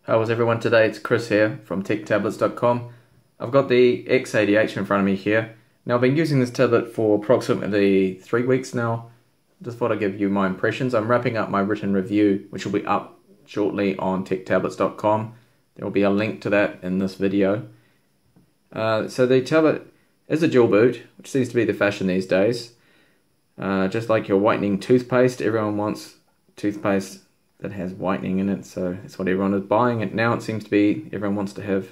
How is everyone today? It's Chris here from techtablets.com. I've got the x80h in front of me here. Now I've been using this tablet for approximately 3 weeks now. Just thought I'd give you my impressions. I'm wrapping up my written review, which will be up shortly on techtablets.com. There will be a link to that in this video. So the tablet is a dual boot, which seems to be the fashion these days. Just like your whitening toothpaste, everyone wants toothpaste that has whitening in it, so that's what everyone is buying. And now it seems to be everyone wants to have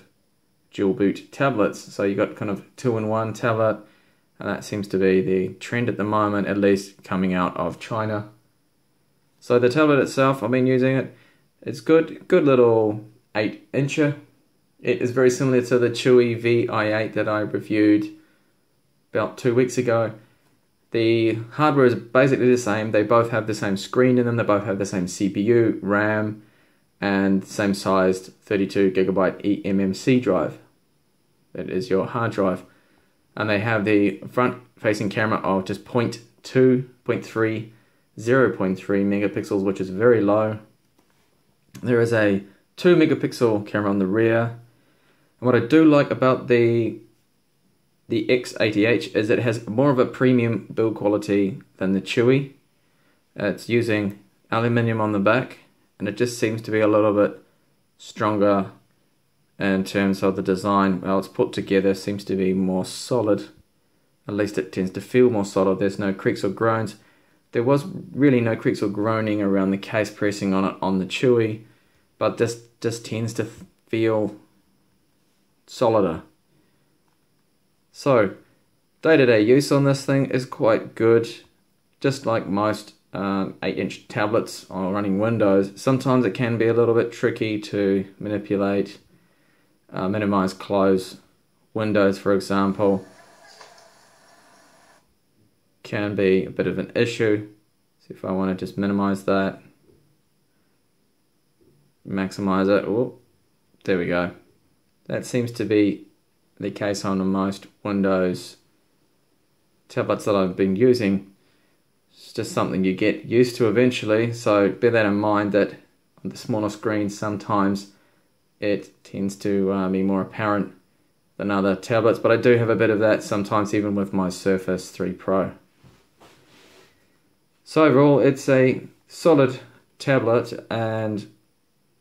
dual boot tablets, so you got kind of 2-in-1 tablet, and that seems to be the trend at the moment, at least coming out of China. So the tablet itself, I've been using it. It's good little 8-incher. It is very similar to the Chewy VI8 that I reviewed about 2 weeks ago. The hardware is basically the same. They both have the same screen in them. They both have the same CPU, RAM, and same sized 32GB eMMC drive. That is your hard drive. And they have the front-facing camera of just 0.2, 0.3, 0.3 megapixels, which is very low. There is a 2 megapixel camera on the rear. And what I do like about the x80h is it has more of a premium build quality than the Chewy. It's using aluminium on the back, and it just seems to be a little bit stronger in terms of the design. Well, it's put together, seems to be more solid. At least it tends to feel more solid. There's no creaks or groans. There was really no creaks or groaning around the case pressing on it on the Chewy, but this just tends to feel solider. So, day-to-day use on this thing is quite good. Just like most 8-inch tablets on running Windows, sometimes it can be a little bit tricky to manipulate, minimize, close Windows, for example. Can be a bit of an issue. See if I want to just minimize that, maximize it. Oh, there we go. That seems to be the case on most Windows tablets that I've been using. It's just something you get used to eventually, so bear that in mind that on the smaller screens sometimes it tends to be more apparent than other tablets, but I do have a bit of that sometimes even with my Surface 3 Pro. So overall it's a solid tablet, and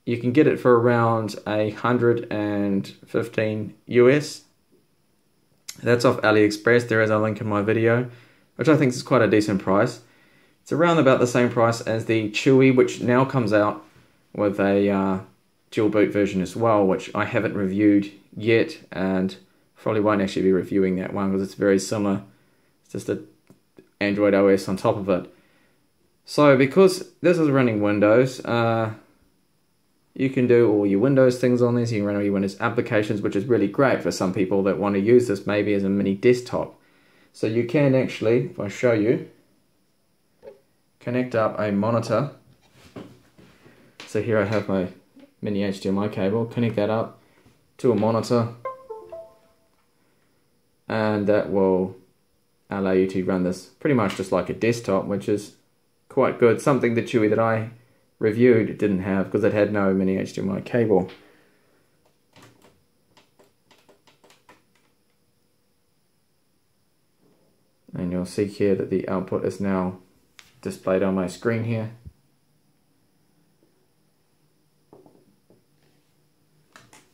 you can get it for around $115 US. That's off AliExpress. There is a link in my video, which I think is quite a decent price. It's around about the same price as the Chewy, which now comes out with a dual boot version as well, which I haven't reviewed yet, and probably won't actually be reviewing that one because it's very similar. It's just an Android OS on top of it. So because this is running Windows, you can do all your Windows things on this. You can run all your Windows applications, which is really great for some people that want to use this maybe as a mini desktop. So you can actually, if I show you, connect up a monitor. So here I have my mini HDMI cable. Connect that up to a monitor, and that will allow you to run this pretty much just like a desktop, which is quite good. Something the Chewy that I reviewed didn't have because it had no mini HDMI cable. And you'll see here that the output is now displayed on my screen here.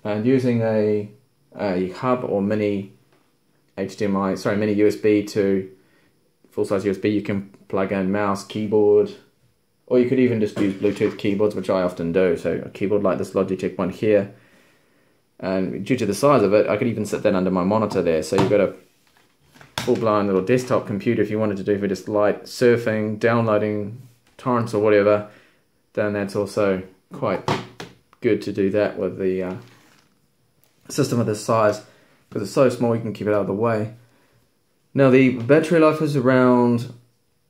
And using a hub or mini USB to full-size USB, you can plug in mouse, keyboard, or you could even just use Bluetooth keyboards, which I often do. So a keyboard like this Logitech one here. And due to the size of it, I could even set that under my monitor there. So you've got a full-blown little desktop computer if you wanted to do for just light surfing, downloading torrents or whatever. Then that's also quite good to do that with the system of this size. Because it's so small, you can keep it out of the way. Now the battery life is around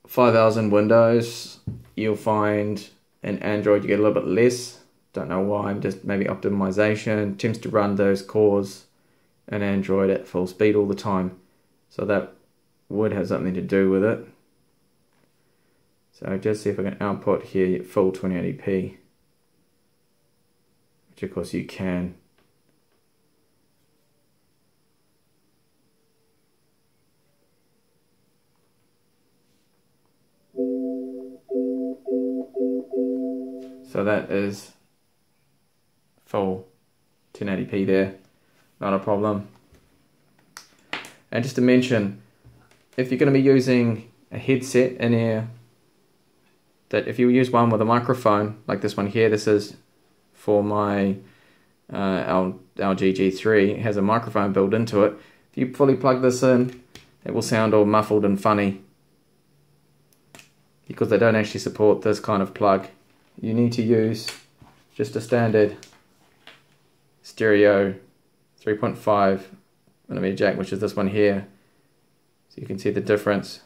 5 hours in Windows. You'll find in Android you get a little bit less. Don't know why, just maybe optimization. Tends to run those cores in Android at full speed all the time. So that would have something to do with it. So just see if I can output here full 2080p. which of course you can. So that is full 1080p there, not a problem. And just to mention, if you're going to be using a headset in here, that if you use one with a microphone, like this one here, this is for my LG G3, it has a microphone built into it. If you fully plug this in, it will sound all muffled and funny, because they don't actually support this kind of plug. You need to use just a standard stereo 3.5mm jack, which is this one here, so you can see the difference.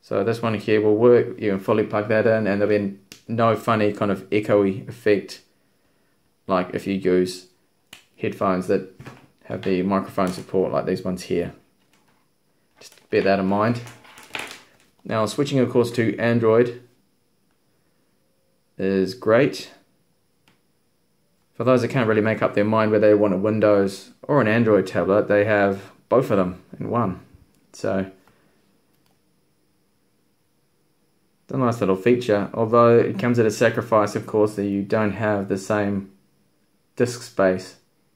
So this one here will work. You can fully plug that in and there'll be no funny kind of echoey effect like if you use headphones that have the microphone support like these ones here. Just bear that in mind. Now switching of course to Android is great. For those that can't really make up their mind whether they want a Windows or an Android tablet, they have both of them in one. So it's a nice little feature, although it comes at a sacrifice of course that you don't have the same disk space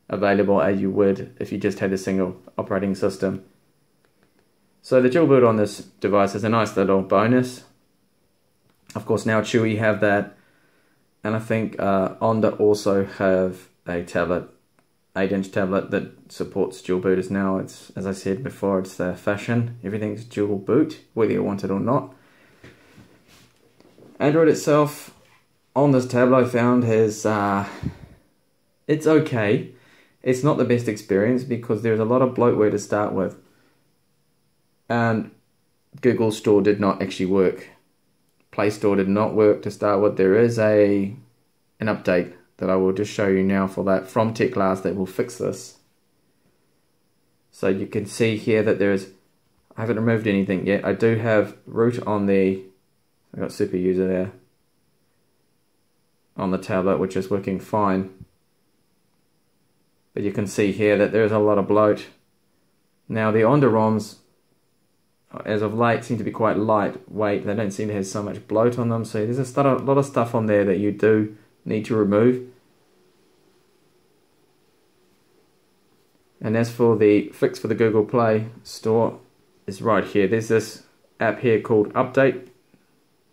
available as you would if you just had a single operating system. So the dual boot on this device is a nice little bonus. Of course now Chewy have that, and I think Onda also have a tablet, 8-inch tablet that supports dual booters now. It's, as I said before, it's the fashion. Everything's dual boot, whether you want it or not. Android itself on this tablet I found has it's okay. It's not the best experience because there's a lot of bloatware to start with, and Google Store did not actually work. Play Store did not work to start with. There is an update that I will just show you now for that from TechLast that will fix this. So you can see here that I haven't removed anything yet. I do have root on I've got super user there on the tablet, which is working fine. But you can see here that there's a lot of bloat. Now the Onda ROMs, as of late, seem to be quite lightweight. They don't seem to have so much bloat on them. So there's a lot of stuff on there that you do need to remove. And as for the fix for the Google Play Store, is right here. There's this app here called Update.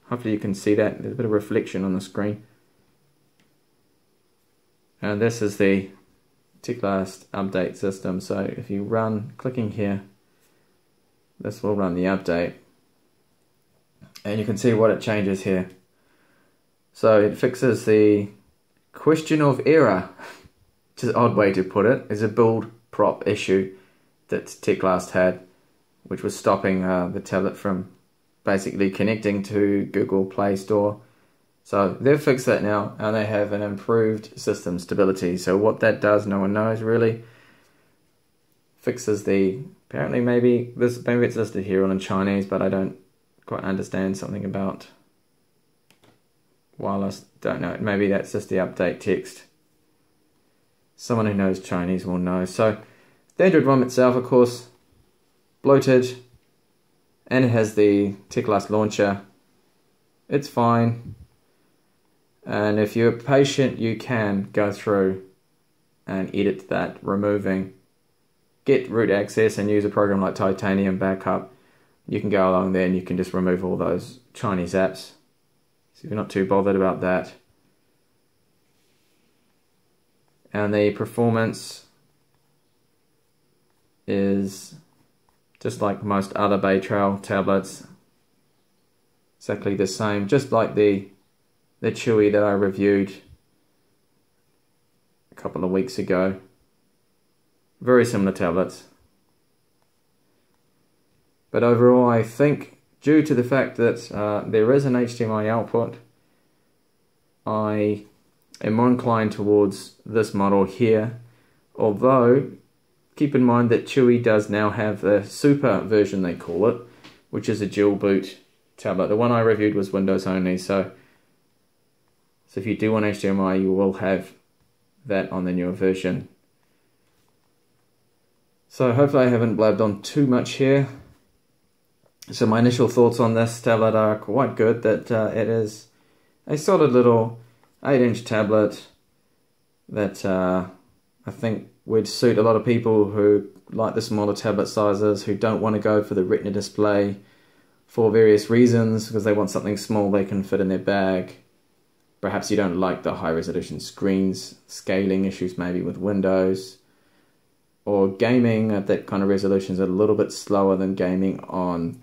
Hopefully you can see that. There's a bit of reflection on the screen. And this is the TechLast update system. So if you clicking here, this will run the update. And you can see what it changes here. So it fixes the question of error, which is an odd way to put it. It's a build prop issue that TechLast had, which was stopping the tablet from basically connecting to Google Play Store. So they've fixed that now, and they have an improved system stability. So what that does, no one knows really. Fixes apparently maybe it's listed here on in Chinese, but I don't quite understand something about wireless. Don't know. Maybe that's just the update text. Someone who knows Chinese will know. So the Android ROM itself, of course, bloated, and it has the TechLast launcher. It's fine, and if you're patient you can go through and edit that, get root access and use a program like Titanium Backup. You can go along there and you can just remove all those Chinese apps, so you're not too bothered about that. And the performance is just like most other Bay Trail tablets, exactly the same, just like the Chewy that I reviewed a couple of weeks ago. Very similar tablets. But overall I think, due to the fact that there is an HDMI output, I am more inclined towards this model here, although keep in mind that Chewy does now have the super version, they call it, which is a dual boot tablet. The one I reviewed was Windows only, so So if you do want HDMI, you will have that on the newer version. So hopefully I haven't blabbed on too much here. So my initial thoughts on this tablet are quite good, that it is a solid little 8-inch tablet that I think would suit a lot of people who like the smaller tablet sizes, who don't want to go for the Retina display for various reasons, because they want something small they can fit in their bag. Perhaps you don't like the high resolution screens, scaling issues maybe with Windows, or gaming at that kind of resolution is a little bit slower than gaming on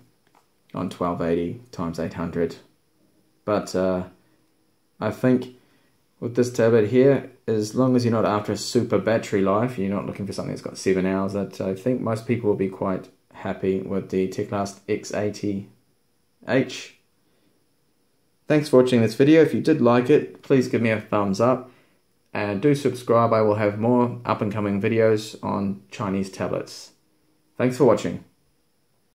1280 x 800. But I think with this tablet here, as long as you're not after a super battery life, you're not looking for something that's got 7 hours, that I think most people will be quite happy with the Teclast x80h. Thanks for watching this video. If you did like it, please give me a thumbs up, and do subscribe. I will have more up and coming videos on Chinese tablets. Thanks for watching.